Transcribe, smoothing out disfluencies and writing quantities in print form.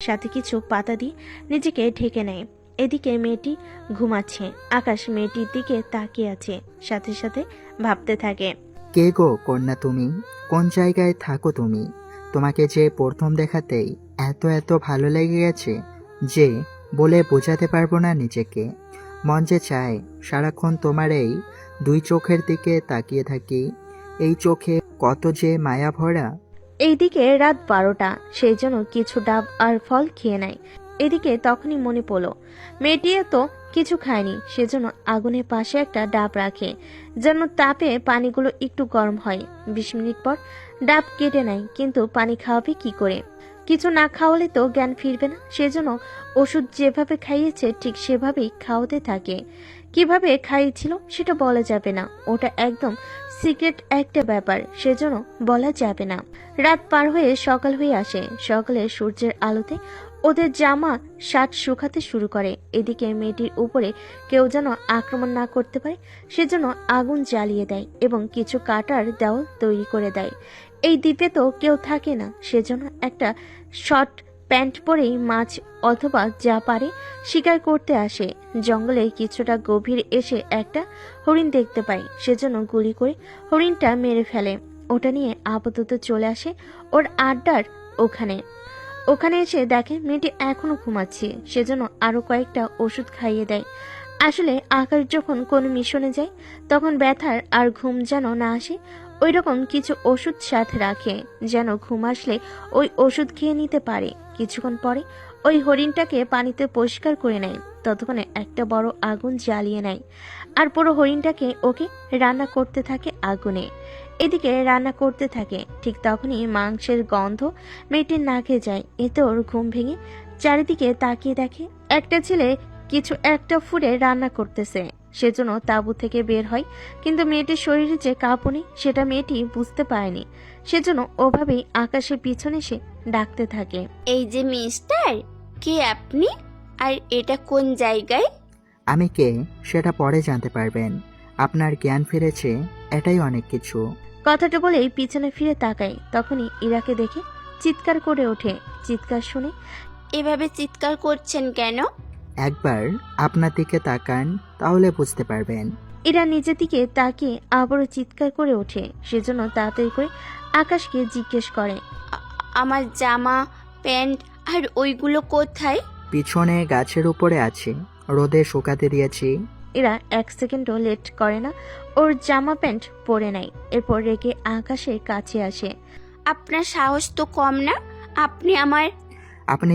সাথে কিছু পাতা দিয়ে নিজেকে ঢেকে নেয়। এদিকে মেয়েটি ঘুমাচ্ছে। আকাশ মেয়েটির দিকে তাকিয়ে আছে, সাথে সাথে ভাবতে থাকে। কে গো কন্যা তুমি? কোন জায়গায় থাকো তুমি? তোমাকে যে প্রথম দেখাতেই এত এত ভালো লেগে গেছে যে বলে বোঝাতে পারবো না নিজেকে। মন যে চায় সারাক্ষণ তোমার এই দুই চোখের দিকে তাকিয়ে থাকি। এই চোখে কত যে মায়া ভরা। এইদিকে রাত 12টা, সেই জন্য কিছু ডাব আর ফল খেয়ে নেয়। এদিকে তখনই মনে পড়ল মেয়েটি তো কিছু খায়নি, সেজন্য আগুনের পাশে একটা ডাব রাখে যেন তাপে পানিগুলো একটু গরম হয়। 20 মিনিট পর ডাব কেটে নেয়, কিন্তু পানি খাওয়াবে কি করে? কিছু না খাওয়ালে তো জ্ঞান ফিরবে না, সেজন্য ওষুধ যেভাবে খাইয়েছে ঠিক সেভাবেই খাওয়াতে থাকে। কিভাবে খাইয়েছিল সেটা বলা যাবে না, ওটা একদম সিক্রেট একটা ব্যাপার, সেজন্য বলা যাবে না। রাত পার হয়ে সকাল হয়ে আসে। সকালে সূর্যের আলোতে ওদের জামা শার্ট শুকাতে শুরু করে। এদিকে মেয়েটির উপরে কেউ যেন আক্রমণ না করতে পারে, সেজন্য আগুন জ্বালিয়ে দেয় এবং কিছু কাটার দেওয়াল তৈরি করে দেয়। এই দ্বীপে তো কেউ থাকে না, সেজন্য একটা শর্ট প্যান্ট পরেই মাছ অথবা যা পারে শিকার করতে আসে। জঙ্গলে কিছুটা গভীর এসে একটা হরিণ দেখতে পায়, সেজন্য গুলি করে হরিণটা মেরে ফেলে। ওটা নিয়ে আপাতত চলে আসে ওর আড্ডার ওখানে। ওখানে এসে দেখে মেয়েটি এখনো ঘুমাচ্ছে, সেজন্য আরো কয়েকটা ওষুধ খাইয়ে দেয়। আসলে আকাশ যখন কোনো মিশনে যায় তখন ব্যথার আর ঘুম যেন না আসে, ওই রকম কিছু ওষুধ সাথে রাখে যেন ঘুম আসলে ওই ওষুধ খেয়ে নিতে পারে। কিছুক্ষণ পরে ওই হরিণটাকে পানিতে পরিষ্কার করে নেয়, ততক্ষণে একটা বড় আগুন জ্বালিয়ে নেয় আর পুরো হরিণটাকে ওকে রান্না করতে থাকে আগুনে। এদিকে রান্না করতে থাকে, ঠিক তখনই মাংসের গন্ধ মেয়েটির নাকে যায়। এতে ওর ঘুম ভেঙে চারিদিকে তাকিয়ে দেখে একটা ছেলে কিছু একটা ফুড়ে রান্না করতেছে। সেজন্য তাঁবু থেকে বের হয়, কিন্তু মেয়েটির শরীরে যে কাঁপুনি সেটা মেয়েটি বুঝতে পারেনি, সেজন্য ওভাবেই আকাশের পিছনে সে ডাকতে থাকে। এই যে মিস্টার, কে আপনি? আর এটা কোন জায়গায়? আমি কে সেটা পরে জানতে পারবেন। আপনার জ্ঞান ফিরেছে, এটাই অনেক কিছু। কথাটা বলেই পিছনে ফিরে তাকায়, তখনই ইরাকে দেখে চিৎকার করে ওঠে। চিৎকার শুনে এভাবে চিৎকার করছেন কেন? একবার আপনার দিকে তাকান, তাহলে বুঝতে পারবেন। এরা নিজের দিকে তাকিয়ে আবারও চিৎকার করে ওঠে, সেজন্য তাড়াতাড়ি করে আকাশকে জিজ্ঞেস করে। আমার জামা প্যান্ট আর ওইগুলো কোথায়? পিছনে গাছের উপরে আছে, রোদে শুকাতে দিয়েছি। এরা 1 সেকেন্ডও লেট করে না, ওর জামা প্যান্ট পরে নেয়। এরপর রেগে আকাশের কাছে আসে। আপনার সাহস তো কম না, আপনি আমার আপনি